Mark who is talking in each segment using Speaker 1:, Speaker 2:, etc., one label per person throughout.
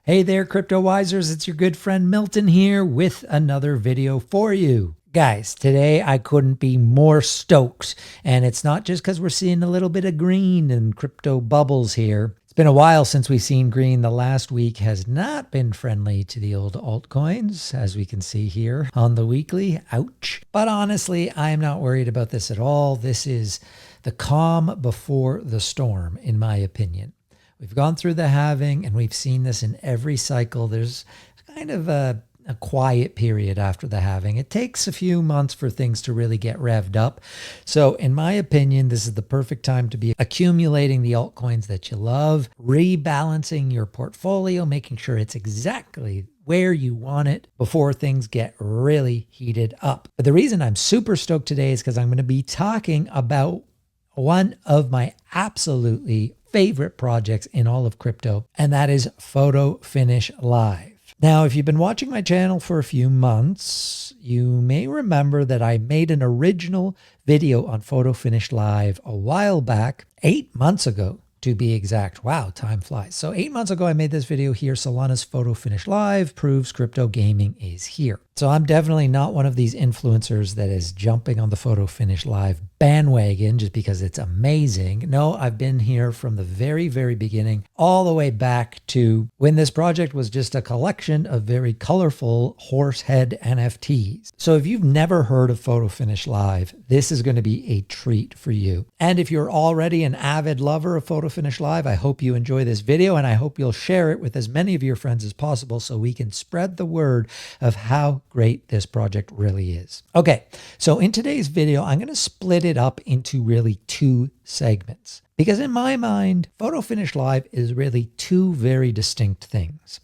Speaker 1: Hey there, Cryptowisers. It's your good friend Milton here with another video for you. Guys, today I couldn't be more stoked. And it's not just because we're seeing a little bit of green and crypto bubbles here. It's been a while since we've seen green. The last week has not been friendly to the old altcoins, as we can see here on the weekly. Ouch. But honestly, I'm not worried about this at all. This is the calm before the storm, in my opinion. We've gone through the halving and we've seen this in every cycle. There's kind of a quiet period after the halving. It takes a few months for things to really get revved up. So in my opinion, this is the perfect time to be accumulating the altcoins that you love, rebalancing your portfolio, making sure it's exactly where you want it before things get really heated up. But the reason I'm super stoked today is because I'm going to be talking about one of my absolutely favorite projects in all of crypto, and that is PhotoFinish Live. Now, if you've been watching my channel for a few months, you may remember that I made an original video on PhotoFinish Live a while back, 8 months ago to be exact. Wow, time flies. So 8 months ago, I made this video here. Solana's PhotoFinish Live proves crypto gaming is here. So I'm definitely not one of these influencers that is jumping on the PhotoFinish Live bandwagon just because it's amazing. No, I've been here from the very, very beginning, all the way back to when this project was just a collection of very colorful horsehead NFTs. So if you've never heard of PhotoFinish Live, this is going to be a treat for you. And if you're already an avid lover of PhotoFinish Live, I hope you enjoy this video and I hope you'll share it with as many of your friends as possible so we can spread the word of how great this project really is. Okay, so in today's video, I'm going to split it up into really two segments because in my mind, PhotoFinish Live is really two very distinct things.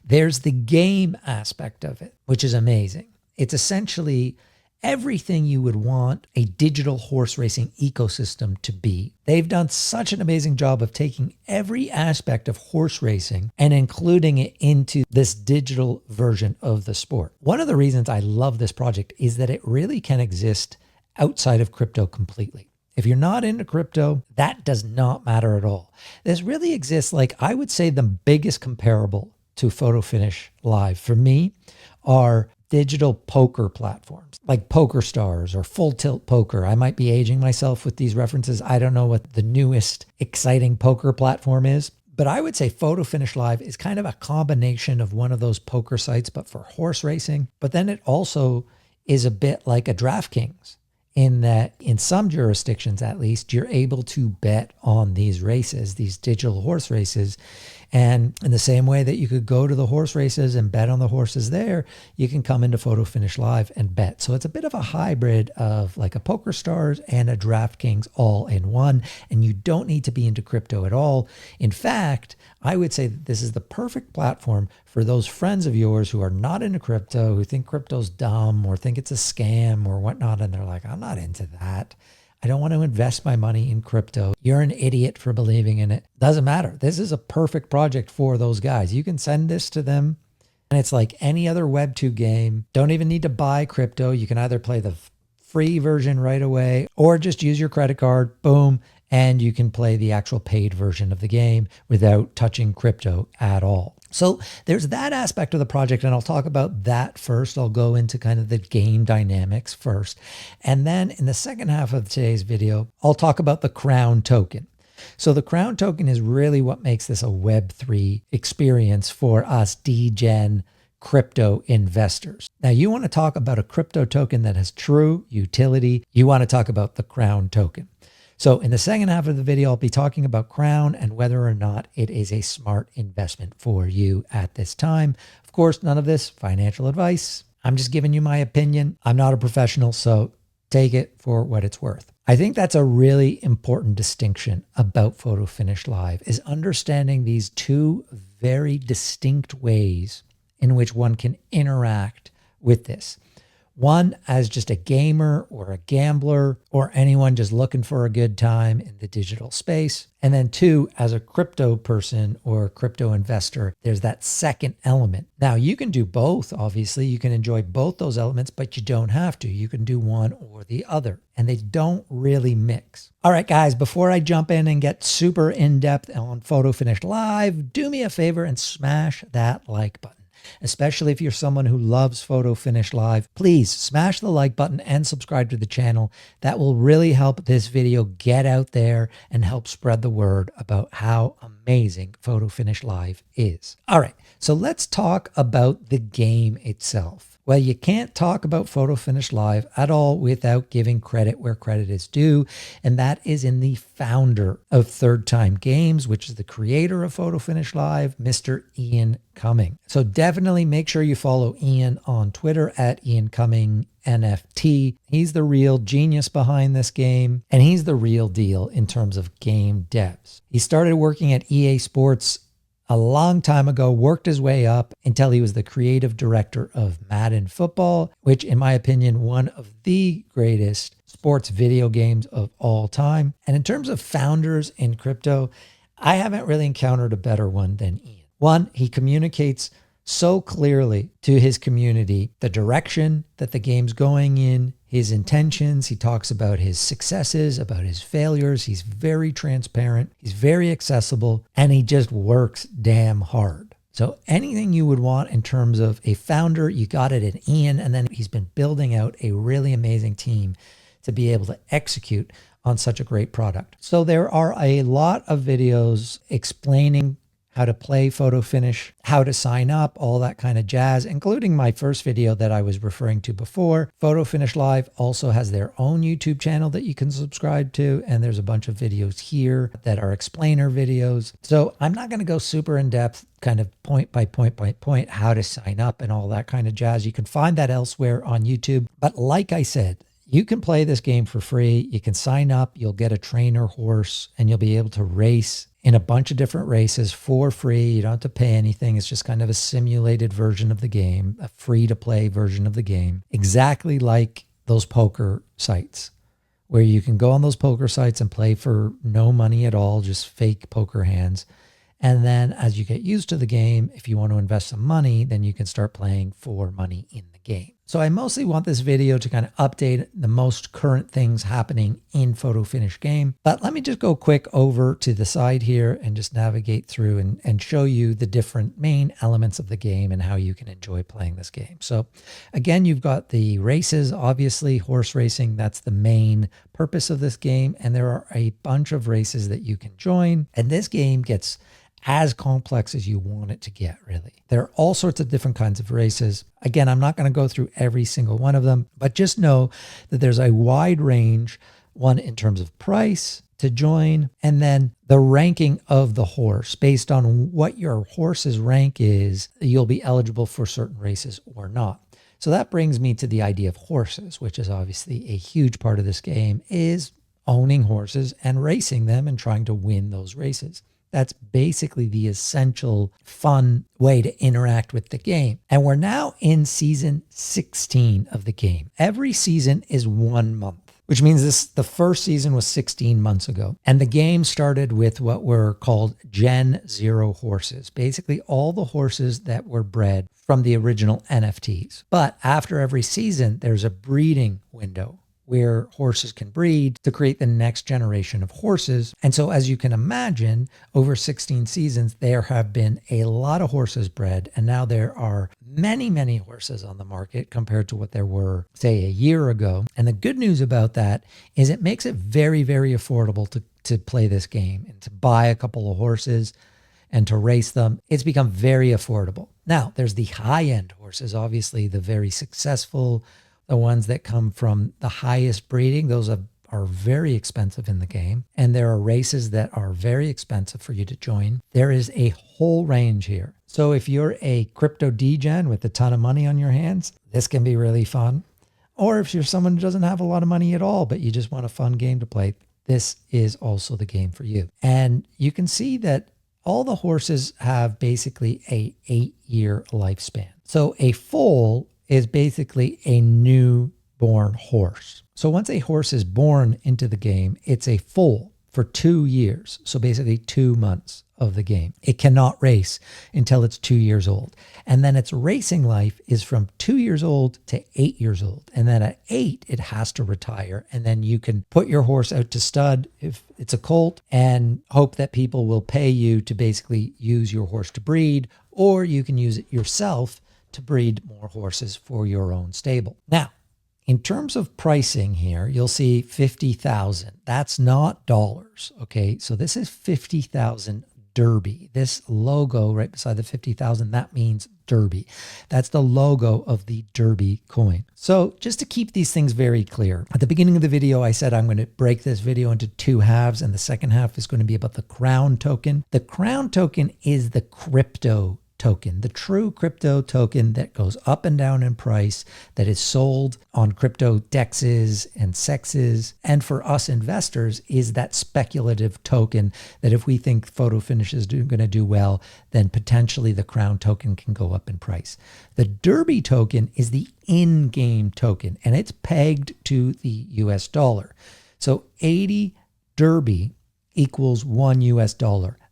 Speaker 1: There's the game aspect of it, which is amazing. It's essentially everything you would want a digital horse racing ecosystem to be. They've done such an amazing job of taking every aspect of horse racing and including it into this digital version of the sport. One of the reasons I love this project is that it really can exist outside of crypto completely. If you're not into crypto, that does not matter at all. This really exists, like I would say the biggest comparable to PhotoFinish Live for me are digital poker platforms like PokerStars or Full Tilt Poker. I might be aging myself with these references. I don't know what the newest exciting poker platform is, but I would say PhotoFinish Live is kind of a combination of one of those poker sites, but for horse racing. But then it also is a bit like a DraftKings in that in some jurisdictions, at least, you're able to bet on these races, these digital horse races. And in the same way that you could go to the horse races and bet on the horses there, you can come into PhotoFinish Live and bet. So it's a bit of a hybrid of like a PokerStars and a DraftKings all in one. And you don't need to be into crypto at all. In fact, I would say that this is the perfect platform for those friends of yours who are not into crypto, who think crypto's dumb or think it's a scam or whatnot. And they're like, I'm not into that. I don't want to invest my money in crypto. You're an idiot for believing in it. Doesn't matter. This is a perfect project for those guys. You can send this to them and it's like any other Web2 game. Don't even need to buy crypto. You can either play the free version right away or just use your credit card, boom, and you can play the actual paid version of the game without touching crypto at all. So there's that aspect of the project, and I'll talk about that first. I'll go into kind of the game dynamics first. And then in the second half of today's video, I'll talk about the Crown token. So the Crown token is really what makes this a Web3 experience for us degen crypto investors. Now, you want to talk about a crypto token that has true utility. You want to talk about the Crown token. So in the second half of the video, I'll be talking about Crown and whether or not it is a smart investment for you at this time. Of course, none of this financial advice. I'm just giving you my opinion. I'm not a professional, so take it for what it's worth. I think that's a really important distinction about PhotoFinish Live is understanding these two very distinct ways in which one can interact with this. One, as just a gamer or a gambler or anyone just looking for a good time in the digital space. And then two, as a crypto person or crypto investor, there's that second element. Now, you can do both, obviously. You can enjoy both those elements, but you don't have to. You can do one or the other, and they don't really mix. All right, guys, before I jump in and get super in-depth on PhotoFinish Live, do me a favor and smash that like button. Especially if you're someone who loves PhotoFinish Live, please smash the like button and subscribe to the channel. That will really help this video get out there and help spread the word about how amazing PhotoFinish Live is. All right, so let's talk about the game itself. Well, you can't talk about PhotoFinish Live at all without giving credit where credit is due, and that is in the founder of Third Time Games, which is the creator of PhotoFinish Live, Mr. Ian Cumming. So definitely make sure you follow Ian on Twitter at Ian Cumming NFT. He's the real genius behind this game, and he's the real deal in terms of game devs. He started working at EA Sports a long time ago, worked his way up until he was the creative director of Madden Football, which in my opinion, one of the greatest sports video games of all time. And in terms of founders in crypto, I haven't really encountered a better one than Ian. One, he communicates so clearly to his community the direction that the game's going in, his intentions. He talks about his successes, about his failures. He's very transparent. He's very accessible, and he just works damn hard. So anything you would want in terms of a founder, you got it in Ian, and then he's been building out a really amazing team to be able to execute on such a great product. So there are a lot of videos explaining how to play PhotoFinish, how to sign up, all that kind of jazz, including my first video that I was referring to before. PhotoFinish Live also has their own YouTube channel that you can subscribe to, and there's a bunch of videos here that are explainer videos. So I'm not going to go super in depth, kind of point by point, how to sign up and all that kind of jazz. You can find that elsewhere on YouTube. But like I said, you can play this game for free. You can sign up, you'll get a trainer horse, and you'll be able to race in a bunch of different races for free. You don't have to pay anything. It's just kind of a simulated version of the game, a free-to-play version of the game, exactly like those poker sites where you can go on those poker sites and play for no money at all, just fake poker hands. And then as you get used to the game, if you want to invest some money, then you can start playing for money in the game. So I mostly want this video to kind of update the most current things happening in PhotoFinish game. But let me just go quick over to the side here and just navigate through and show you the different main elements of the game and how you can enjoy playing this game. So again, you've got the races, obviously horse racing. That's the main purpose of this game. And there are a bunch of races that you can join. And this game gets as complex as you want it to get, really. There are all sorts of different kinds of races. Again, I'm not going to go through every single one of them, but just know that there's a wide range, one in terms of price to join, and then the ranking of the horse. Based on what your horse's rank is, you'll be eligible for certain races or not. So that brings me to the idea of horses, which is obviously a huge part of this game, is owning horses and racing them and trying to win those races. That's basically the essential fun way to interact with the game. And we're now in season 16 of the game. Every season is 1 month, which means the first season was 16 months ago. And the game started with what were called Gen 0 horses, basically all the horses that were bred from the original NFTs. But after every season, there's a breeding window where horses can breed to create the next generation of horses. And so as you can imagine, over 16 seasons, there have been a lot of horses bred. And now there are many, many horses on the market compared to what there were, say, a year ago. And the good news about that is it makes it very, very affordable to play this game and to buy a couple of horses and to race them. It's become very affordable. Now, there's the high-end horses, obviously the very successful, the ones that come from the highest breeding. Those are very expensive in the game. And there are races that are very expensive for you to join. There is a whole range here. So if you're a crypto degen with a ton of money on your hands, this can be really fun. Or if you're someone who doesn't have a lot of money at all, but you just want a fun game to play, this is also the game for you. And you can see that all the horses have basically a 8-year lifespan. So a foal is basically a newborn horse. So once a horse is born into the game, it's a foal for 2 years. So basically 2 months of the game. It cannot race until it's 2 years old. And then its racing life is from 2 years old to 8 years old. And then at 8, it has to retire. And then you can put your horse out to stud if it's a colt and hope that people will pay you to basically use your horse to breed, or you can use it yourself to breed more horses for your own stable. Now, in terms of pricing here, you'll see 50,000. That's not dollars, okay? So this is 50,000 Derby. This logo right beside the 50,000, that means Derby. That's the logo of the Derby coin. So just to keep these things very clear, at the beginning of the video, I said I'm going to break this video into 2 halves, and the second half is going to be about the Crown token. The Crown token is the crypto token, the true crypto token that goes up and down in price, that is sold on crypto dexes and sexes. And for us investors is that speculative token that if we think PhotoFinish is going to do well, then potentially the Crown token can go up in price. The Derby token is the in-game token, and it's pegged to the US dollar. So 80 Derby equals $1 US.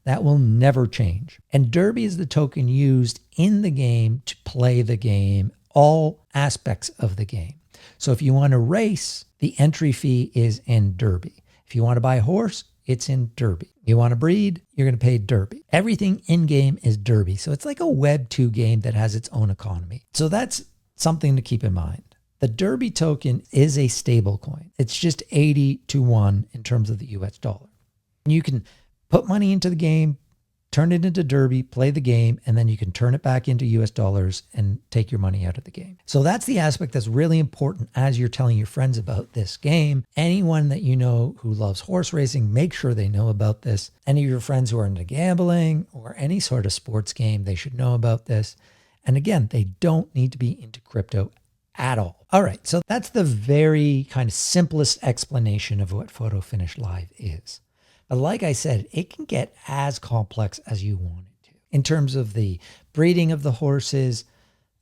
Speaker 1: That will never change. And Derby is the token used in the game to play the game, all aspects of the game. So if you want to race, the entry fee is in Derby. If you want to buy a horse, it's in Derby. You want to breed, you're going to pay Derby. Everything in game is Derby. So it's like a Web2 game that has its own economy. So that's something to keep in mind. The Derby token is a stable coin. It's just 80 to 1 in terms of the US dollar. You can put money into the game, turn it into Derby, play the game, and then you can turn it back into US dollars and take your money out of the game. So that's the aspect that's really important as you're telling your friends about this game. Anyone that you know who loves horse racing, make sure they know about this. Any of your friends who are into gambling or any sort of sports game, they should know about this. And again, they don't need to be into crypto at all. All right, so that's the very kind of simplest explanation of what PhotoFinish Live is. But like I said, it can get as complex as you want it to in terms of the breeding of the horses,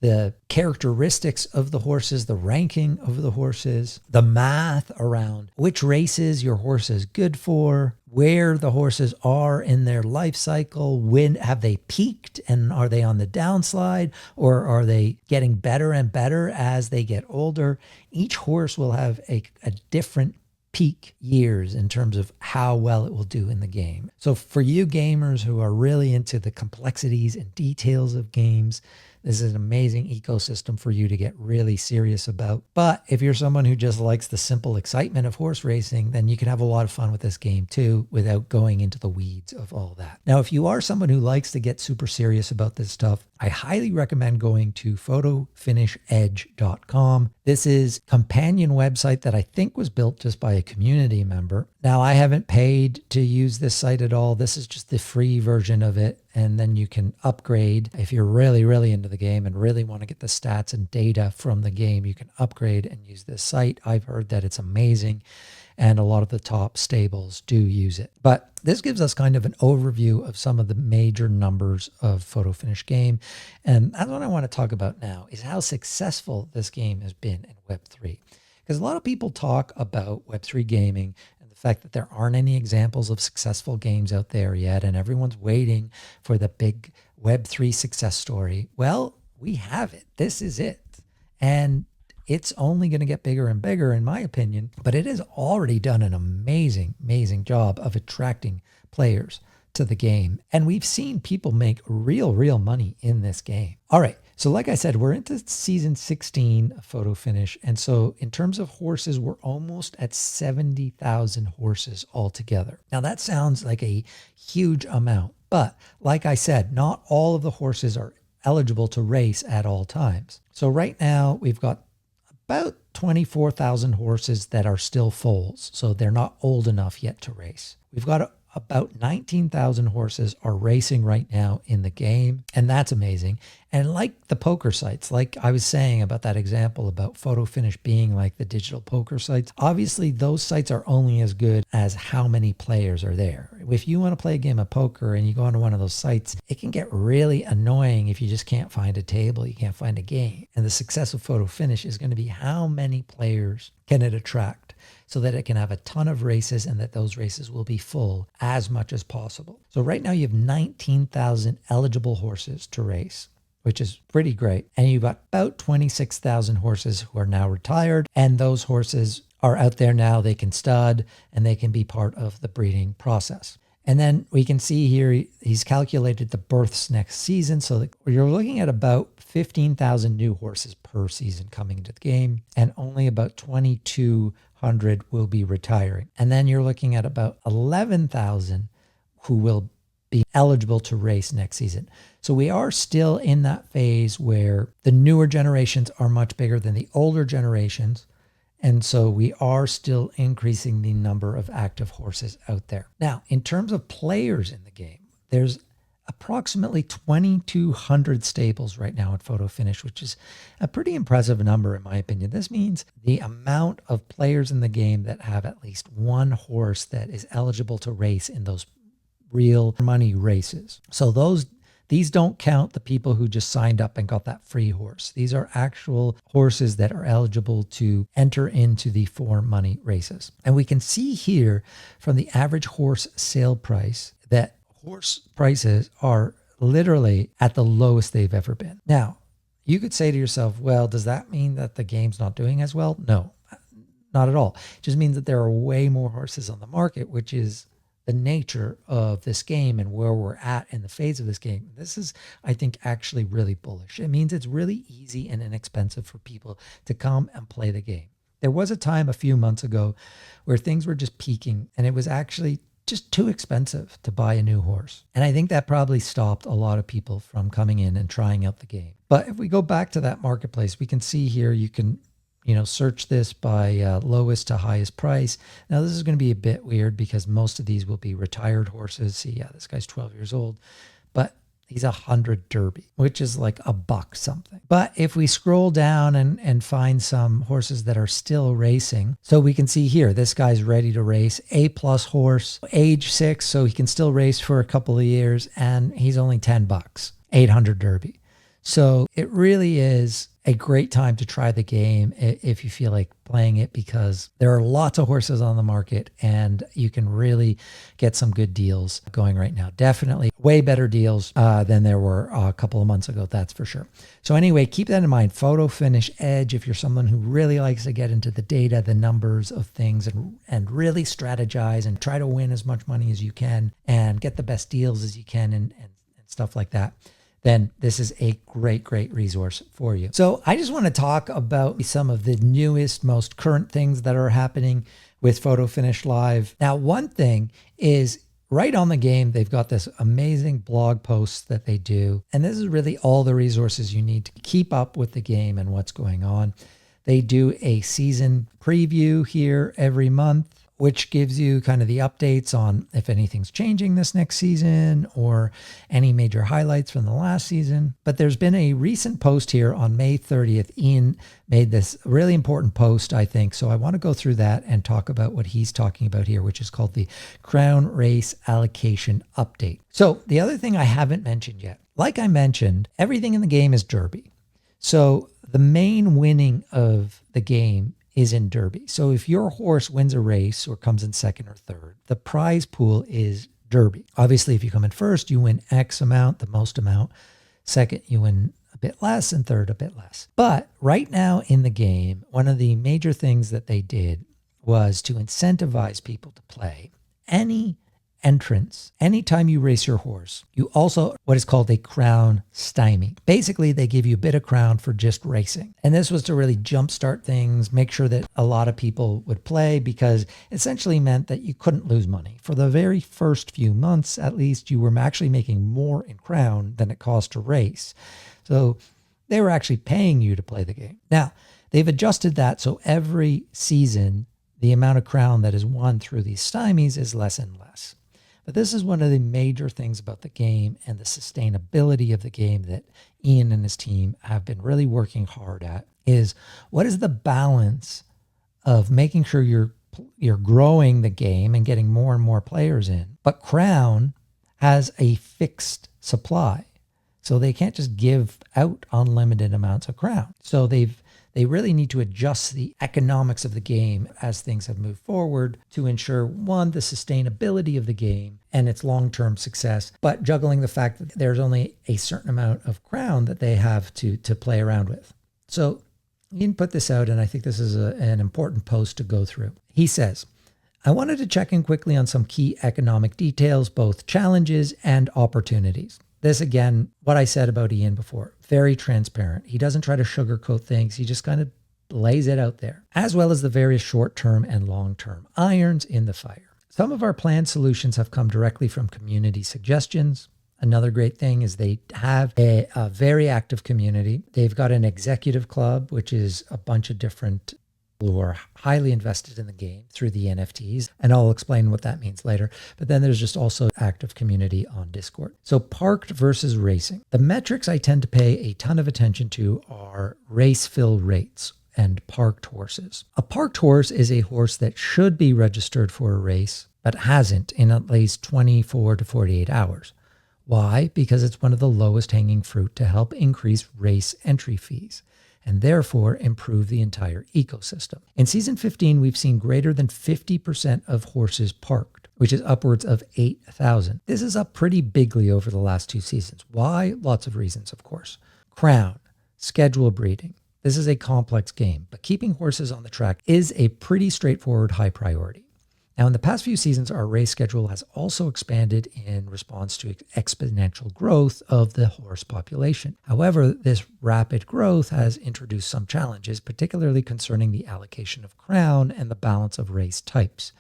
Speaker 1: the characteristics of the horses, the ranking of the horses, the math around which races your horse is good for, where the horses are in their life cycle, when have they peaked and are they on the downslide, or are they getting better and better as they get older? Each horse will have a different peak years in terms of how well it will do in the game. So for you gamers who are really into the complexities and details of games, this is an amazing ecosystem for you to get really serious about. But if you're someone who just likes the simple excitement of horse racing, then you can have a lot of fun with this game too, without going into the weeds of all that. Now, if you are someone who likes to get super serious about this stuff, I highly recommend going to PhotoFinishEdge.com. This is a companion website that I think was built just by a community member. Now, I haven't paid to use this site at all. This is just the free version of it. And then you can upgrade. If you're really, really into the game and really want to get the stats and data from the game, you can upgrade and use this site. I've heard that it's amazing, and a lot of the top stables do use it. But this gives us kind of an overview of some of the major numbers of PhotoFinish game. And that's what I want to talk about now, is how successful this game has been in Web3. Because a lot of people talk about Web3 gaming, the fact that there aren't any examples of successful games out there yet, and everyone's waiting for the big Web3 success story. Well, we have it. This is it. And it's only going to get bigger and bigger, in my opinion, but it has already done an amazing, amazing job of attracting players to the game. And we've seen people make real money in this game. All right. So like I said, we're into season 16 of PhotoFinish. And so in terms of horses, we're almost at 70,000 horses altogether. Now that sounds like a huge amount, but like I said, not all of the horses are eligible to race at all times. So right now we've got about 24,000 horses that are still foals. So they're not old enough yet to race. We've got about 19,000 horses are racing right now in the game, and that's amazing. And like the poker sites, like I was saying about that example about PhotoFinish being like the digital poker sites, obviously those sites are only as good as how many players are there. If you want to play a game of poker and you go onto one of those sites, it can get really annoying if you just can't find a table, you can't find a game. And the success of PhotoFinish is going to be how many players can it attract, so that it can have a ton of races and that those races will be full as much as possible. So right now you have 19,000 eligible horses to race, which is pretty great. And you've got about 26,000 horses who are now retired. And those horses are out there now. They can stud and they can be part of the breeding process. And then we can see here, he's calculated the births next season. So you're looking at about 15,000 new horses per season coming into the game, and only about 2,200 will be retiring. And then you're looking at about 11,000 who will be eligible to race next season. So we are still in that phase where the newer generations are much bigger than the older generations. And so we are still increasing the number of active horses out there. Now, in terms of players in the game, there's approximately 2,200 stables right now at PhotoFinish, which is a pretty impressive number in my opinion. This means the amount of players in the game that have at least one horse that is eligible to race in those real money races. So these don't count the people who just signed up and got that free horse. These are actual horses that are eligible to enter into the for money races. And we can see here from the average horse sale price that horse prices are literally at the lowest they've ever been. Now, you could say to yourself, well, does that mean that the game's not doing as well? No, not at all. It just means that there are way more horses on the market, which is the nature of this game and where we're at in the phase of this game. This is, I think, actually really bullish. It means it's really easy and inexpensive for people to come and play the game. There was a time a few months ago where things were just peaking and it was actually just too expensive to buy a new horse. And I think that probably stopped a lot of people from coming in and trying out the game. But if we go back to that marketplace, we can see here, you can search this by lowest to highest price. Now, this is going to be a bit weird because most of these will be retired horses. See, yeah, this guy's 12 years old, but he's 100 Derby, which is like $1 something. But if we scroll down and find some horses that are still racing, so we can see here, this guy's ready to race, A+ horse, age 6, so he can still race for a couple of years, and he's only $10, 800 Derby. So it really is a great time to try the game if you feel like playing it, because there are lots of horses on the market and you can really get some good deals going right now. Definitely way better deals than there were a couple of months ago, that's for sure. So anyway, keep that in mind. PhotoFinish Edge, if you're someone who really likes to get into the data, the numbers of things, and really strategize and try to win as much money as you can and get the best deals as you can and stuff like that, then this is a great resource for you. So I just want to talk about some of the newest, most current things that are happening with PhotoFinish Live. Now, one thing is right on the game, they've got this amazing blog posts that they do. And this is really all the resources you need to keep up with the game and what's going on. They do a season preview here every month, which gives you kind of the updates on if anything's changing this next season or any major highlights from the last season. But there's been a recent post here on May 30th. Ian made this really important post, I think. So I want to go through that and talk about what he's talking about here, which is called the Crown Race Allocation Update. So the other thing I haven't mentioned yet, like I mentioned, everything in the game is Derby. So the main winning of the game is in Derby. So if your horse wins a race or comes in second or third, the prize pool is Derby. Obviously, if you come in first, you win X amount, the most amount. Second, you win a bit less, and third, a bit less. But right now in the game, one of the major things that they did was to incentivize people to play any entrance. Anytime you race your horse, you also what is called a crown stymie. Basically, they give you a bit of crown for just racing. And this was to really jumpstart things, make sure that a lot of people would play, because essentially meant that you couldn't lose money. For the very first few months, at least, you were actually making more in crown than it cost to race. So they were actually paying you to play the game. Now, they've adjusted that so every season, the amount of crown that is won through these stymies is less and less. But this is one of the major things about the game and the sustainability of the game that Ian and his team have been really working hard at, is what is the balance of making sure you're growing the game and getting more and more players in. But Crown has a fixed supply. So they can't just give out unlimited amounts of Crown. So they really need to adjust the economics of the game as things have moved forward to ensure, one, the sustainability of the game and its long-term success, but juggling the fact that there's only a certain amount of Crown that they have to play around with. So Ian put this out, and I think this is an important post to go through. He says, I wanted to check in quickly on some key economic details, both challenges and opportunities. This, again, what I said about Ian before, very transparent. He doesn't try to sugarcoat things. He just kind of lays it out there, as well as the various short-term and long-term irons in the fire. Some of our planned solutions have come directly from community suggestions. Another great thing is they have a very active community. They've got an executive club, which is a bunch of different who are highly invested in the game through the NFTs. And I'll explain what that means later. But then there's just also active community on Discord. So parked versus racing. The metrics I tend to pay a ton of attention to are race fill rates and parked horses. A parked horse is a horse that should be registered for a race, but hasn't in at least 24 to 48 hours. Why? Because it's one of the lowest hanging fruit to help increase race entry fees and therefore improve the entire ecosystem. In season 15, we've seen greater than 50% of horses parked, which is upwards of 8,000. This is up pretty bigly over the last 2 seasons. Why? Lots of reasons, of course. Crown, schedule breeding. This is a complex game, but keeping horses on the track is a pretty straightforward high priority. Now, in the past few seasons, our race schedule has also expanded in response to exponential growth of the horse population. However, this rapid growth has introduced some challenges, particularly concerning the allocation of crown and the balance of race types.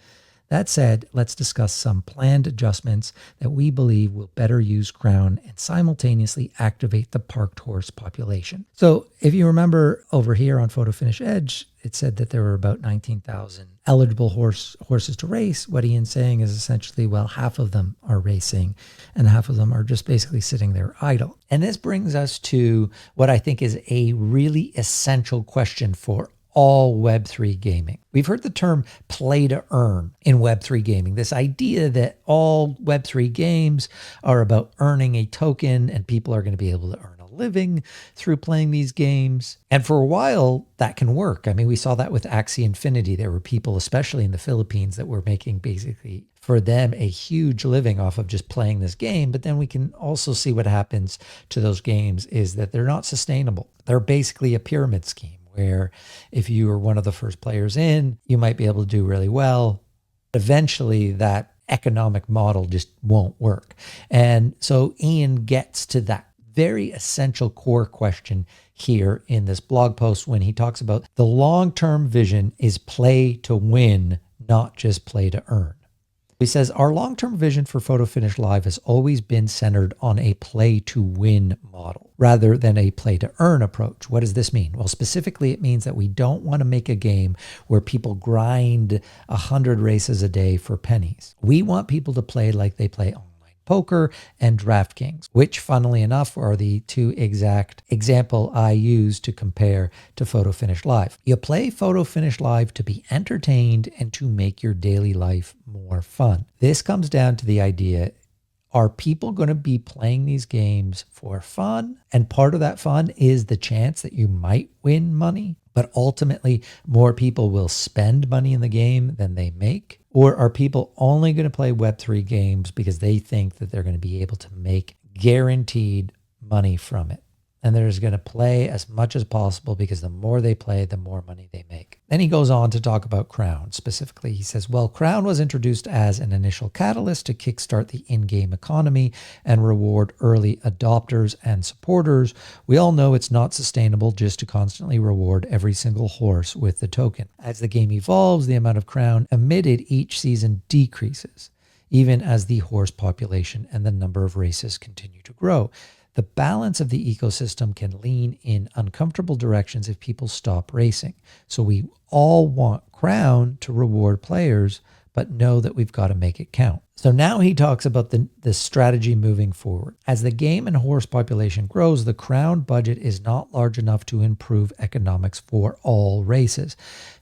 Speaker 1: That said, let's discuss some planned adjustments that we believe will better use crown and simultaneously activate the parked horse population. So if you remember over here on PhotoFinish Edge, it said that there were about 19,000 eligible horses to race. What Ian's saying is essentially, well, half of them are racing and half of them are just basically sitting there idle. And this brings us to what I think is a really essential question for all Web3 gaming. We've heard the term play to earn in Web3 gaming, this idea that all Web3 games are about earning a token and people are going to be able to earn a living through playing these games. And for a while, that can work. I mean, we saw that with Axie Infinity. There were people, especially in the Philippines, that were making basically for them a huge living off of just playing this game. But then we can also see what happens to those games is that they're not sustainable. They're basically a pyramid scheme, where if you are one of the first players in, you might be able to do really well. Eventually, that economic model just won't work. And so Ian gets to that very essential core question here in this blog post when he talks about the long-term vision is play to win, not just play to earn. He says, our long-term vision for PhotoFinish Live has always been centered on a play-to-win model rather than a play-to-earn approach. What does this mean? Well, specifically, it means that we don't want to make a game where people grind 100 races a day for pennies. We want people to play like they play online poker and DraftKings, which, funnily enough, are the two exact example I use to compare to PhotoFinish Live. You play PhotoFinish Live to be entertained and to make your daily life more fun. This comes down to the idea, are people going to be playing these games for fun? And part of that fun is the chance that you might win money, but ultimately more people will spend money in the game than they make. Or are people only going to play Web3 games because they think that they're going to be able to make guaranteed money from it? And they're just going to play as much as possible because the more they play, the more money they make. Then he goes on to talk about Crown. Specifically, he says, well, Crown was introduced as an initial catalyst to kickstart the in-game economy and reward early adopters and supporters. We all know it's not sustainable just to constantly reward every single horse with the token. As the game evolves, the amount of Crown emitted each season decreases, even as the horse population and the number of races continue to grow. The balance of the ecosystem can lean in uncomfortable directions if people stop racing. So we all want Crown to reward players, but know that we've got to make it count. So now he talks about the strategy moving forward. As the game and horse population grows, the crown budget is not large enough to improve economics for all races.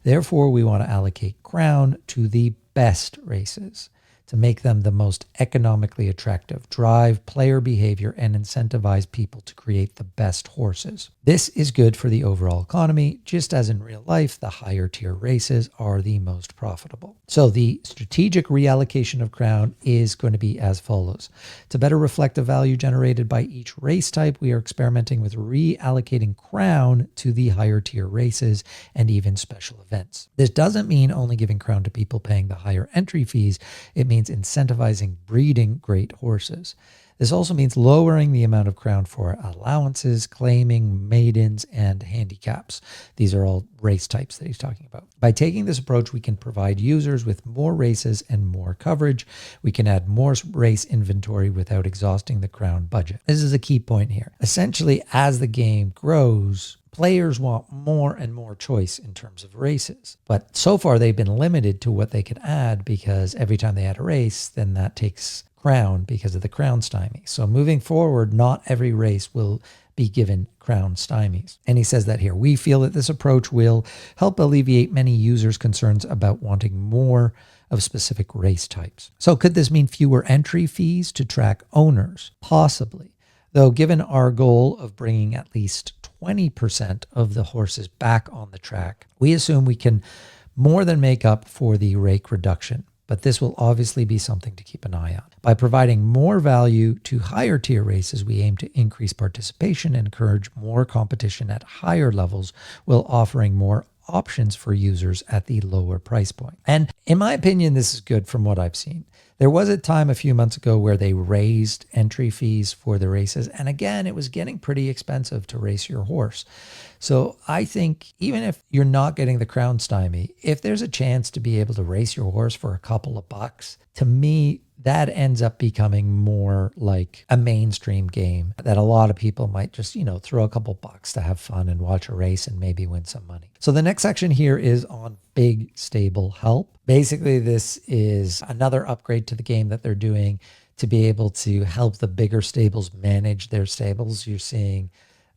Speaker 1: Therefore, we want to allocate crown to the best races to make them the most economically attractive, drive player behavior, and incentivize people to create the best horses. This is good for the overall economy. Just as in real life, the higher tier races are the most profitable. So the strategic reallocation of crown is going to be as follows. To better reflect the value generated by each race type, we are experimenting with reallocating crown to the higher tier races and even special events. This doesn't mean only giving crown to people paying the higher entry fees. It means incentivizing breeding great horses. This also means lowering the amount of crown for allowances, claiming, maidens, and handicaps. These are all race types that he's talking about. By taking this approach, we can provide users with more races and more coverage. We can add more race inventory without exhausting the crown budget. This is a key point here. Essentially, as the game grows, players want more and more choice in terms of races. But so far, they've been limited to what they can add because every time they add a race, then that takes crown because of the crown stymies. So moving forward, not every race will be given crown stymies. And he says that here. We feel that this approach will help alleviate many users' concerns about wanting more of specific race types. So could this mean fewer entry fees to track owners? Possibly. Though given our goal of bringing at least 20% of the horses back on the track, we assume we can more than make up for the rake reduction. But this will obviously be something to keep an eye on. By providing more value to higher tier races, we aim to increase participation and encourage more competition at higher levels while offering more options for users at the lower price point. And in my opinion, this is good from what I've seen. There was a time a few months ago where they raised entry fees for the races. And again, it was getting pretty expensive to race your horse. So I think even if you're not getting the crown stymie, if there's a chance to be able to race your horse for a couple of bucks, to me, that ends up becoming more like a mainstream game that a lot of people might just, throw a couple bucks to have fun and watch a race and maybe win some money. So the next section here is on big stable help. Basically, this is another upgrade to the game that they're doing to be able to help the bigger stables manage their stables. You're seeing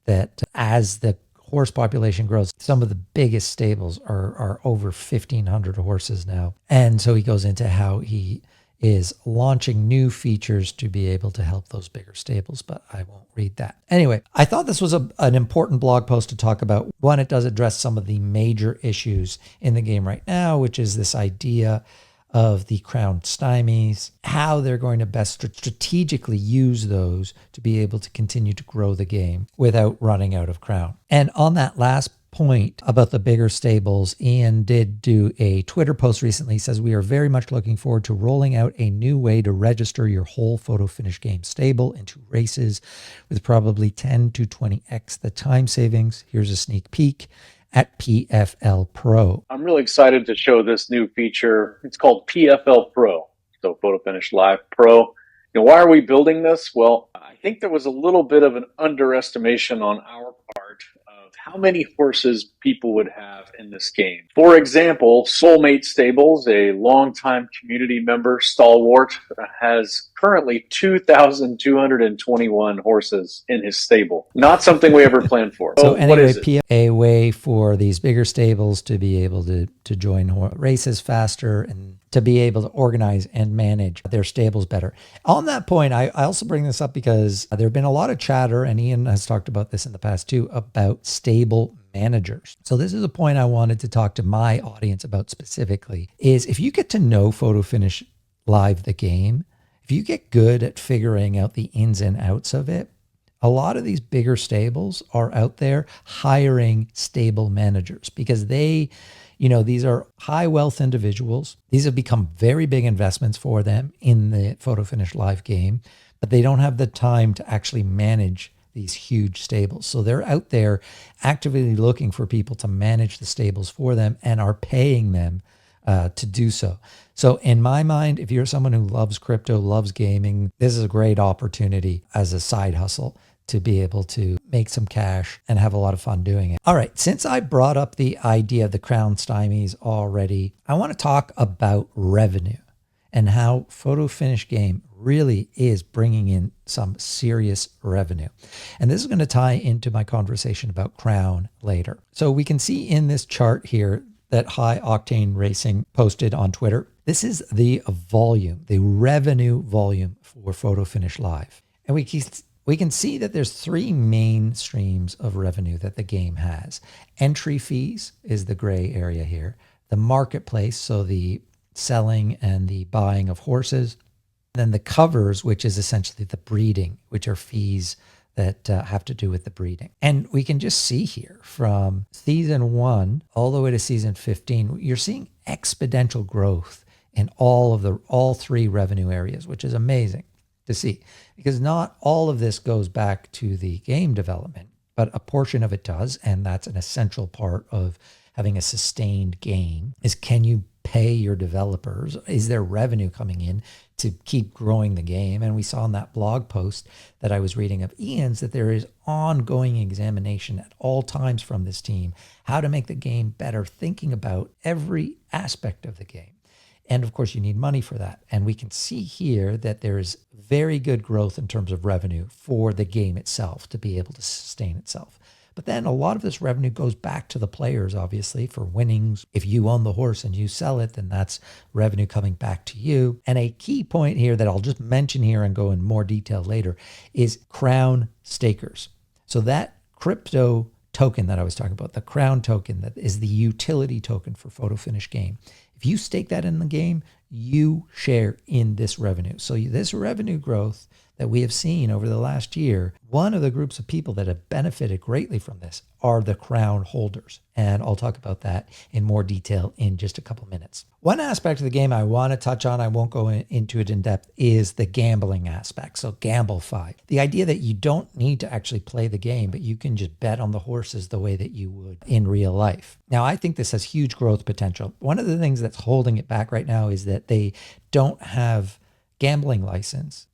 Speaker 1: that as the horse population grows, some of the biggest stables are over 1,500 horses now. And so he goes into how he is launching new features to be able to help those bigger stables, but I won't read that. Anyway, I thought this was an important blog post to talk about. One, it does address some of the major issues in the game right now, which is this idea of the crown stymies, how they're going to best strategically use those to be able to continue to grow the game without running out of crown. And on that last point about the bigger stables, Ian did do a Twitter post recently. He says, we are very much looking forward to rolling out a new way to register your whole PhotoFinish game stable into races with probably 10 to 20x the time savings. Here's a sneak peek at PFL Pro.
Speaker 2: I'm really excited to show this new feature. It's called PFL Pro, so PhotoFinish Live Pro. Why are we building this? Well, I think there was a little bit of an underestimation on our part of how many horses people would have in this game. For example, Soulmate Stables, a longtime community member, Stalwart, has currently 2,221 horses in his stable. Not something we ever planned for.
Speaker 1: So anyway, a way for these bigger stables to be able to join races faster and to be able to organize and manage their stables better. On that point, I also bring this up because there have been a lot of chatter, and Ian has talked about this in the past too, about stable managers. So this is a point I wanted to talk to my audience about specifically, is if you get to know PhotoFinish Live, the game, if you get good at figuring out the ins and outs of it, a lot of these bigger stables are out there hiring stable managers because these are high wealth individuals. These have become very big investments for them in the PhotoFinish Live game, but they don't have the time to actually manage these huge stables. So they're out there actively looking for people to manage the stables for them and are paying them to do so. So in my mind, if you're someone who loves crypto, loves gaming, this is a great opportunity as a side hustle to be able to make some cash and have a lot of fun doing it. All right, since I brought up the idea of the crown stymies already, I want to talk about revenue and how PhotoFinish game really is bringing in some serious revenue. And this is going to tie into my conversation about Crown later. So we can see in this chart here that High Octane Racing posted on Twitter. This is the volume, the revenue volume for PhotoFinish Live. And we can see that there's three main streams of revenue that the game has. Entry fees is the gray area here. The marketplace, so the selling and the buying of horses. Then the covers, which is essentially the breeding, which are fees that have to do with the breeding. And we can just see here from season 1 all the way to season 15, you're seeing exponential growth in all three revenue areas, which is amazing to see, because not all of this goes back to the game development, but a portion of it does. And that's an essential part of having a sustained game is, can you pay your developers? Is there revenue coming in to keep growing the game? And we saw in that blog post that I was reading of Ian's that there is ongoing examination at all times from this team, how to make the game better, thinking about every aspect of the game. And of course, you need money for that. And we can see here that there is very good growth in terms of revenue for the game itself to be able to sustain itself. But then a lot of this revenue goes back to the players, obviously, for winnings. If you own the horse and you sell it, then that's revenue coming back to you. And a key point here that I'll just mention here and go in more detail later is Crown stakers. So that crypto token that I was talking about, the Crown token, that is the utility token for PhotoFinish game. If you stake that in the game, you share in this revenue. So this revenue growth that we have seen over the last year, one of the groups of people that have benefited greatly from this are the Crown holders. And I'll talk about that in more detail in just a couple minutes. One aspect of the game I want to touch on, I won't go into it in depth, is the gambling aspect. So Gamblefi. The idea that you don't need to actually play the game, but you can just bet on the horses the way that you would in real life. Now, I think this has huge growth potential. One of the things that's holding it back right now is that they don't have gambling licenses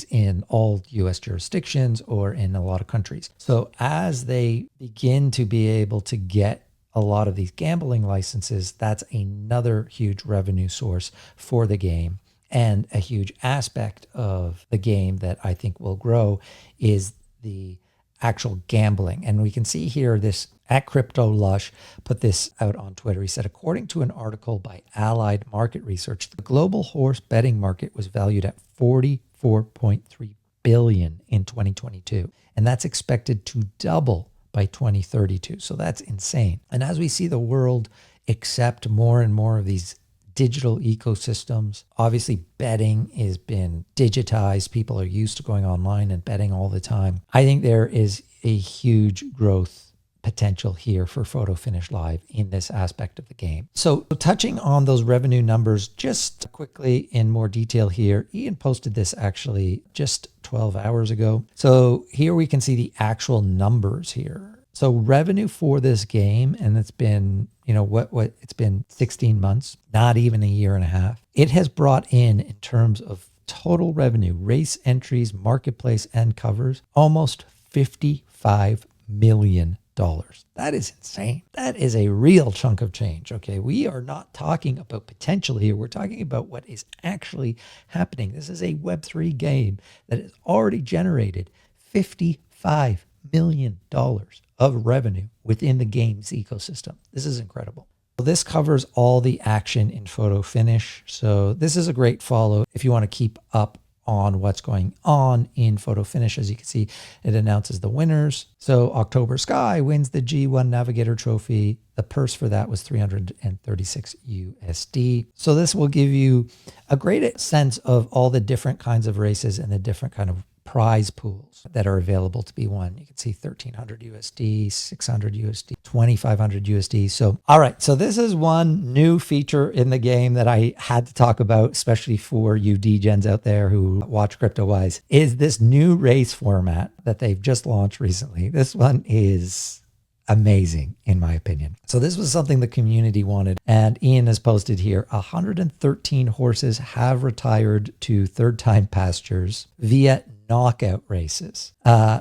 Speaker 1: in all US jurisdictions or in a lot of countries. So as they begin to be able to get a lot of these gambling licenses, that's another huge revenue source for the game. And a huge aspect of the game that I think will grow is the actual gambling. And we can see here this at Crypto Lush put this out on Twitter. He said, according to an article by Allied Market Research, the global horse betting market was valued at $44.3 billion in 2022. And that's expected to double by 2032. So that's insane. And as we see the world accept more and more of these digital ecosystems, obviously betting has been digitized. People are used to going online and betting all the time. I think there is a huge growth potential here for PhotoFinish Live in this aspect of the game. So touching on those revenue numbers just quickly in more detail here, Ian posted this actually just 12 hours ago. So here we can see the actual numbers here. So revenue for this game, and it's been, it's been 16 months, not even a year and a half. It has brought in terms of total revenue, race entries, marketplace, and covers, almost $55 million. That is insane. That is a real chunk of change. Okay. We are not talking about potential here. We're talking about what is actually happening. This is a Web3 game that has already generated $55 million of revenue within the game's ecosystem. This is incredible. So this covers all the action in PhotoFinish. So this is a great follow if you want to keep up on what's going on in PhotoFinish. As you can see, it announces the winners. So October Sky wins the G1 Navigator Trophy. The purse for that was 336 USD. So this will give you a great sense of all the different kinds of races and the different kind of prize pools that are available to be won. You can see 1,300 USD, 600 USD, 2,500 USD. So, all right. So this is one new feature in the game that I had to talk about, especially for you degens out there who watch Cryptowise, is this new race format that they've just launched recently. This one is amazing, in my opinion. So this was something the community wanted. And Ian has posted here, 113 horses have retired to third-time pastures via knockout races.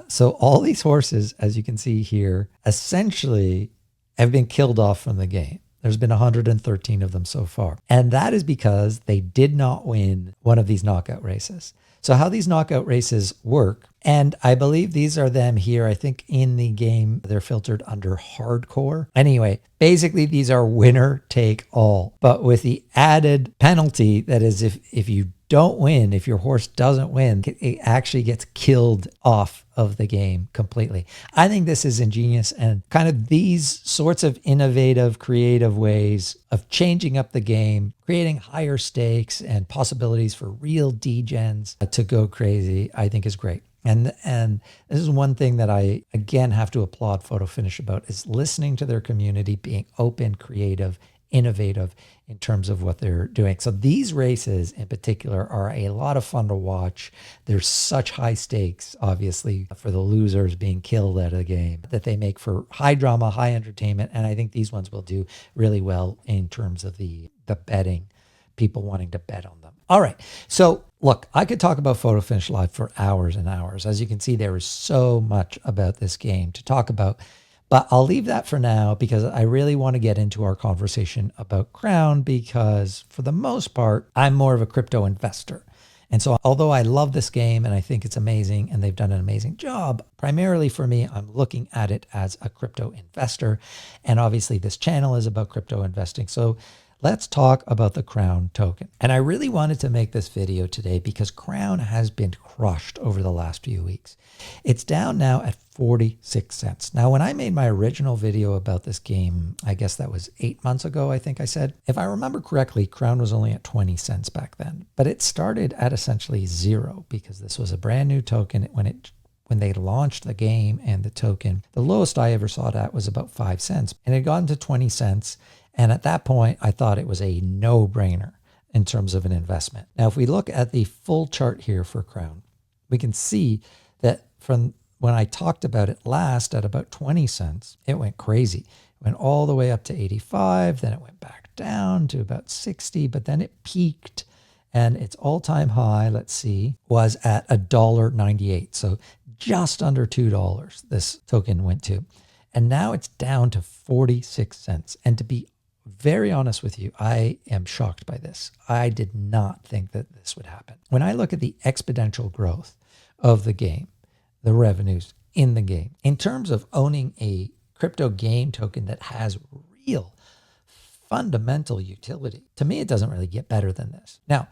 Speaker 1: So all these horses, as you can see here, essentially have been killed off from the game. There's been 113 of them so far. And that is because they did not win one of these knockout races. So how these knockout races work, and I believe these are them here. I think in the game, they're filtered under hardcore. Anyway, basically these are winner take all, but with the added penalty that is if you don't win, if your horse doesn't win, it actually gets killed off of the game completely. I think this is ingenious, and kind of these sorts of innovative, creative ways of changing up the game, creating higher stakes and possibilities for real degens to go crazy, I think is great. And this is one thing that I, again, have to applaud PhotoFinish about, is listening to their community, being open, creative, innovative in terms of what they're doing. So these races in particular are a lot of fun to watch. There's such high stakes, obviously, for the losers being killed at a game, that they make for high drama, high entertainment. And I think these ones will do really well in terms of the betting, people wanting to bet on them. All right. So look, I could talk about PhotoFinish Live for hours and hours. As you can see, there is so much about this game to talk about. But I'll leave that for now because I really want to get into our conversation about Crown, because for the most part, I'm more of a crypto investor. And so although I love this game and I think it's amazing and they've done an amazing job, primarily for me, I'm looking at it as a crypto investor. And obviously this channel is about crypto investing. So let's talk about the Crown token. And I really wanted to make this video today because Crown has been crushed over the last few weeks. It's down now at 46 cents. Now, when I made my original video about this game, I guess that was 8 months ago, I think I said, if I remember correctly, Crown was only at 20 cents back then, but it started at essentially zero because this was a brand new token when they launched the game and the token. The lowest I ever saw it at was about 5 cents, and it had gotten to 20 cents. And at that point, I thought it was a no-brainer in terms of an investment. Now, if we look at the full chart here for Crown, we can see that from when I talked about it last at about 20 cents, it went crazy. It went all the way up to 85, then it went back down to about 60, but then it peaked, and its all-time high, let's see, was at $1.98. So just under $2 this token went to. And now it's down to 46 cents. And to be very honest with you, I am shocked by this. I did not think that this would happen. When I look at the exponential growth of the game, the revenues in the game, in terms of owning a crypto game token that has real fundamental utility, to me, it doesn't really get better than this. Now,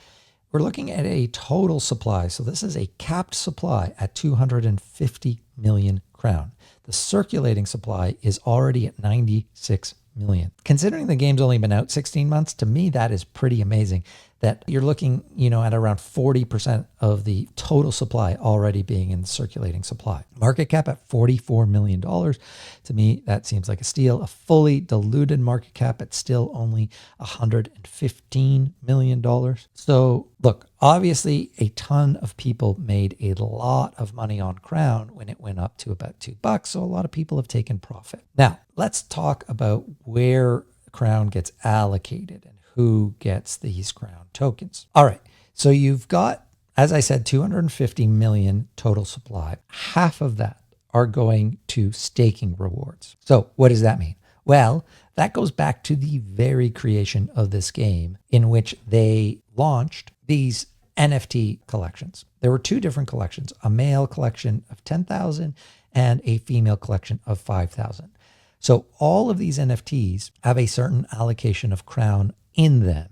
Speaker 1: we're looking at a total supply. So this is a capped supply at 250 million Crown. The circulating supply is already at 96 million. Considering the game's only been out 16 months, to me, that is pretty amazing that you're looking, at around 40% of the total supply already being in the circulating supply. Market cap at $44 million. To me, that seems like a steal. A fully diluted market cap at still only $115 million. So look, obviously a ton of people made a lot of money on Crown when it went up to about $2. So a lot of people have taken profit. Now, let's talk about where Crown gets allocated and who gets these Crown tokens. All right, so you've got, as I said, 250 million total supply. Half of that are going to staking rewards. So what does that mean? Well, that goes back to the very creation of this game in which they launched these NFT collections. There were two different collections, a male collection of 10,000 and a female collection of 5,000. So all of these NFTs have a certain allocation of Crown in them.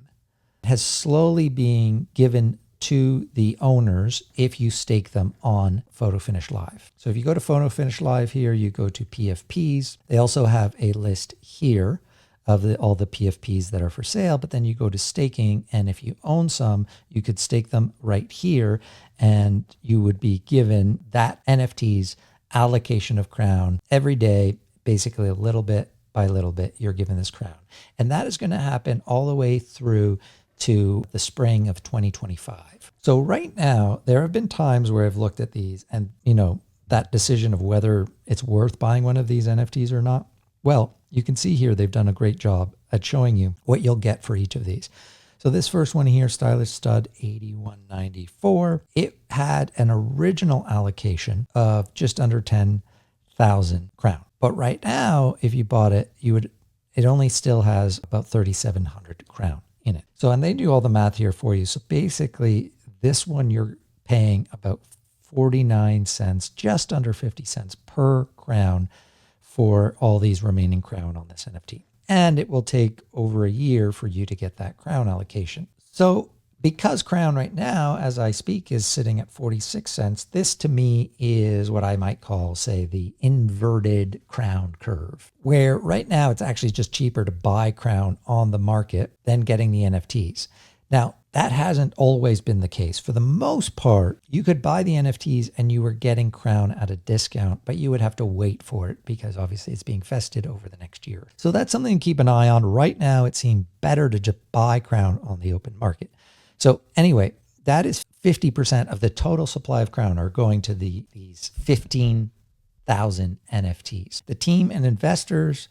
Speaker 1: It has slowly been given to the owners if you stake them on PhotoFinish Live. So if you go to PhotoFinish Live here, you go to PFPs. They also have a list here of all the PFPs that are for sale, but then you go to staking, and if you own some, you could stake them right here, and you would be given that NFT's allocation of Crown every day. Basically, a little bit by little bit, you're given this Crown. And that is going to happen all the way through to the spring of 2025. So right now, there have been times where I've looked at these and, that decision of whether it's worth buying one of these NFTs or not. Well, you can see here, they've done a great job at showing you what you'll get for each of these. So this first one here, Stylish Stud 8194, it had an original allocation of just under 10,000 Crown. But right now, if you bought it, it only still has about 3,700 crown in it. So, and they do all the math here for you. So basically this one, you're paying about 49 cents, just under 50 cents per crown for all these remaining crown on this NFT. And it will take over a year for you to get that crown allocation. So because crown right now, as I speak, is sitting at 46 cents, this to me is what I might call, say, the inverted crown curve, where right now it's actually just cheaper to buy crown on the market than getting the NFTs. Now, that hasn't always been the case. For the most part, you could buy the NFTs and you were getting crown at a discount, but you would have to wait for it because obviously it's being vested over the next year. So that's something to keep an eye on. Right now, it seemed better to just buy crown on the open market. So anyway, that is 50% of the total supply of crown are going to these 15,000 NFTs. The team and investors,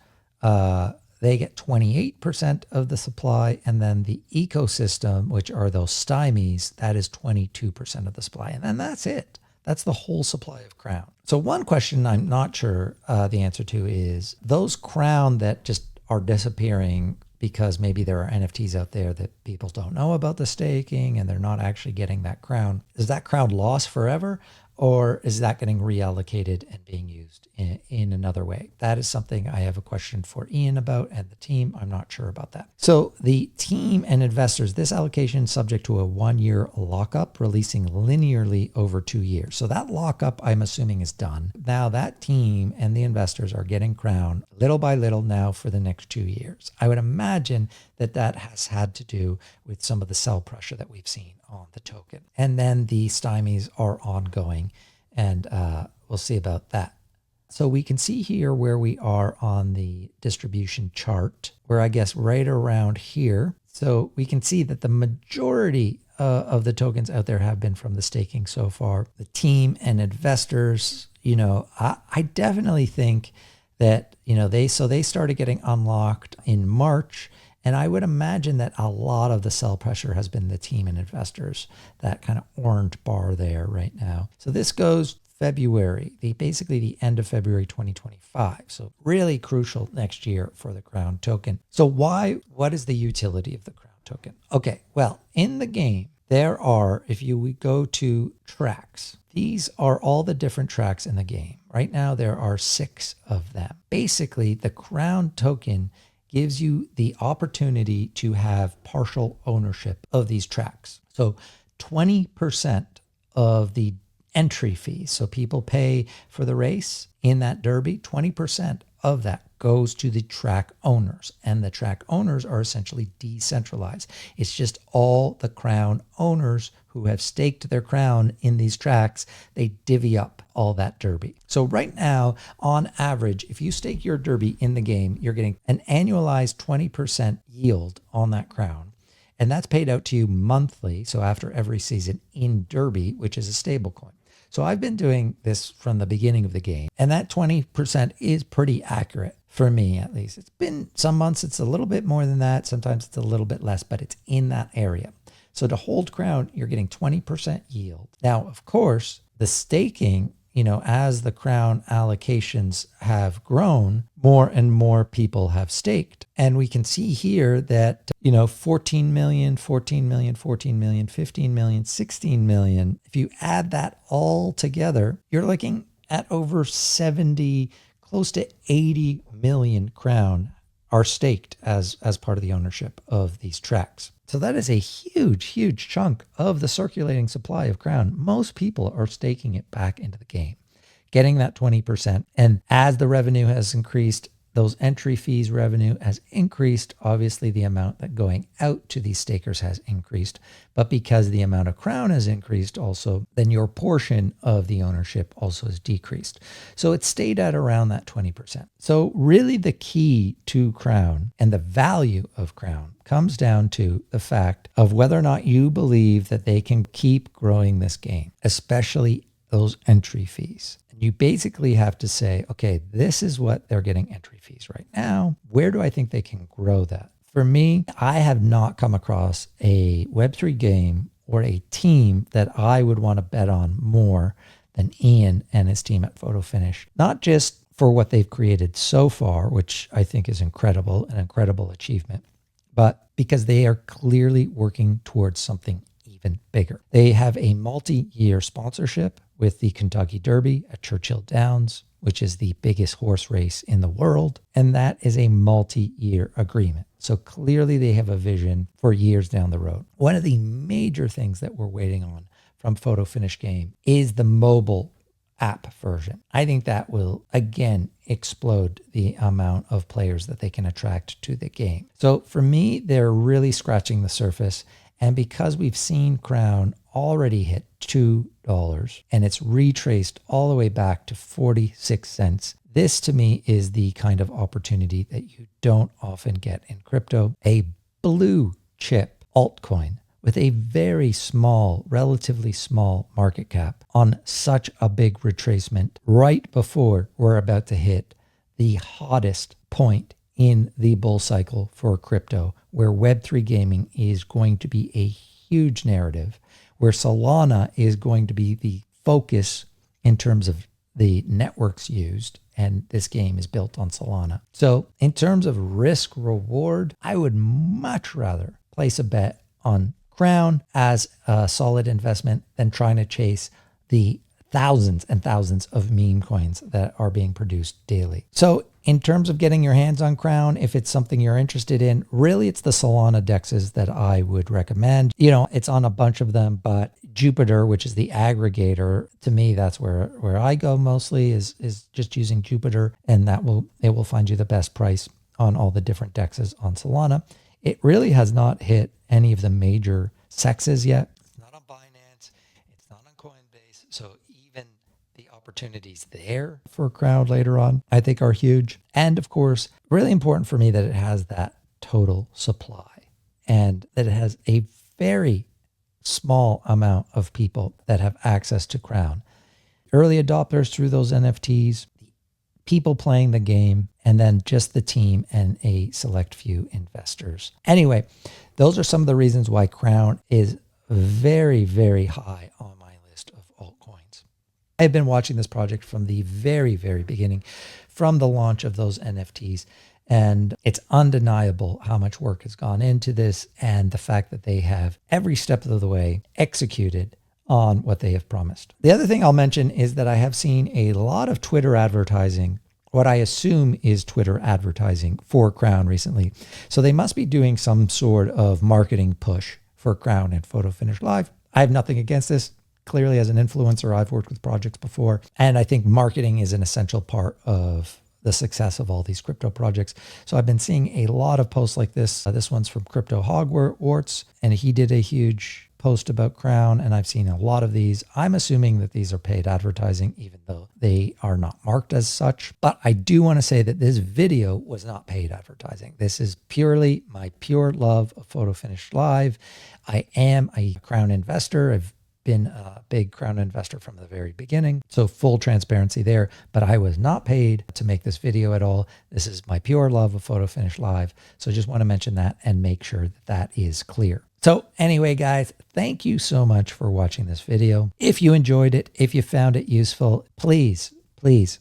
Speaker 1: they get 28% of the supply, and then the ecosystem, which are those stymies, that is 22% of the supply. And then that's it. That's the whole supply of crown. So one question I'm not sure the answer to is those crown that just are disappearing because maybe there are NFTs out there that people don't know about the staking and they're not actually getting that crown. Is that crown lost forever? Or is that getting reallocated and being used in another way? That is something I have a question for Ian about and the team. I'm not sure about that. So the team and investors, this allocation is subject to a 1-year lockup, releasing linearly over 2 years. So that lockup, I'm assuming, is done. Now that team and the investors are getting crown little by little now for the next 2 years. I would imagine that that has had to do with some of the sell pressure that we've seen on the token. And then the stymies are ongoing, and we'll see about that. So we can see here where we are on the distribution chart, where I guess right around here. So we can see that the majority of the tokens out there have been from the staking so far. The team and investors, I definitely think that, they started getting unlocked in March. And I would imagine that a lot of the sell pressure has been the team and investors, that kind of orange bar there right now. So this goes February, basically the end of February 2025. So really crucial next year for the Crown token. So what is the utility of the Crown token? Okay, well, in the game, there are, we go to tracks, these are all the different tracks in the game. Right now, there are 6 of them. Basically, the Crown token gives you the opportunity to have partial ownership of these tracks. So 20% of the entry fee, so people pay for the race in that derby, 20% of that goes to the track owners. And the track owners are essentially decentralized. It's just all the crown owners who have staked their crown in these tracks, they divvy up all that derby. So right now, on average, if you stake your derby in the game, you're getting an annualized 20% yield on that crown. And that's paid out to you monthly, so after every season in derby, which is a stable coin. So I've been doing this from the beginning of the game, and that 20% is pretty accurate for me, at least. It's been some months, it's a little bit more than that. Sometimes it's a little bit less, but it's in that area. So to hold crown, you're getting 20% yield. Now, of course, the staking, as the crown allocations have grown, more and more people have staked. And we can see here that, 14 million, 14 million, 14 million, 15 million, 16 million. If you add that all together, you're looking at over 70, close to 80 million crown are staked as part of the ownership of these tracks. So that is a huge, huge chunk of the circulating supply of crown. Most people are staking it back into the game, getting that 20%. And as the revenue has increased, those entry fees revenue has increased. Obviously, the amount that going out to these stakers has increased. But because the amount of crown has increased also, then your portion of the ownership also has decreased. So it stayed at around that 20%. So really the key to crown and the value of crown comes down to the fact of whether or not you believe that they can keep growing this game, especially those entry fees. And you basically have to say, okay, this is what they're getting entry fees right now. Where do I think they can grow that? For me, I have not come across a Web3 game or a team that I would want to bet on more than Ian and his team at PhotoFinish. Not just for what they've created so far, which I think is incredible, an incredible achievement, but because they are clearly working towards something even bigger. They have a multi-year sponsorship with the Kentucky Derby at Churchill Downs, which is the biggest horse race in the world. And that is a multi-year agreement. So clearly they have a vision for years down the road. One of the major things that we're waiting on from PhotoFinish Game is the mobile app version. I think that will again explode the amount of players that they can attract to the game. So for me, they're really scratching the surface. And because we've seen Crown already hit $2 and it's retraced all the way back to 46 cents, this to me is the kind of opportunity that you don't often get in crypto. A blue chip altcoin with a very small, relatively small market cap on such a big retracement right before we're about to hit the hottest point in the bull cycle for crypto, where Web3 gaming is going to be a huge narrative, where Solana is going to be the focus in terms of the networks used, and this game is built on Solana. So in terms of risk reward, I would much rather place a bet on Crown as a solid investment than trying to chase the thousands and thousands of meme coins that are being produced daily. So in terms of getting your hands on Crown, if it's something you're interested in, really it's the Solana dexes that I would recommend. You know, it's on a bunch of them, but Jupiter, which is the aggregator, to me, that's where I go mostly is just using Jupiter, and it will find you the best price on all the different dexes on Solana. It really has not hit any of the major sexes yet. It's not on Binance. It's not on Coinbase. So even the opportunities there for Crown later on, I think are huge. And of course, really important for me that it has that total supply and that it has a very small amount of people that have access to Crown. Early adopters through those NFTs, people playing the game, and then just the team and a select few investors. Anyway, those are some of the reasons why Crown is very, very high on my list of altcoins. I've been watching this project from the very, very beginning, from the launch of those NFTs, and it's undeniable how much work has gone into this and the fact that they have every step of the way executed on what they have promised. The other thing I'll mention is that I have seen a lot of Twitter advertising, what I assume is Twitter advertising for Crown recently. So they must be doing some sort of marketing push for Crown and PhotoFinish Live. I have nothing against this. Clearly, as an influencer, I've worked with projects before, and I think marketing is an essential part of the success of all these crypto projects. So I've been seeing a lot of posts like this. This one's from Crypto Hogwarts, and he did a huge post about Crown, and I've seen a lot of these. I'm assuming that these are paid advertising, even though they are not marked as such. But I do want to say that this video was not paid advertising. This is purely my pure love of PhotoFinish Live. I am a Crown investor. I've been a big Crown investor from the very beginning. So full transparency there, but I was not paid to make this video at all. This is my pure love of PhotoFinish Live. So just want to mention that and make sure that that is clear. So anyway, guys, thank you so much for watching this video. If you enjoyed it, if you found it useful, please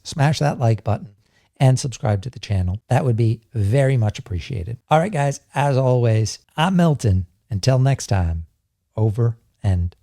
Speaker 1: smash that like button and subscribe to the channel. That would be very much appreciated. All right, guys, as always, I'm Milton. Until next time, over and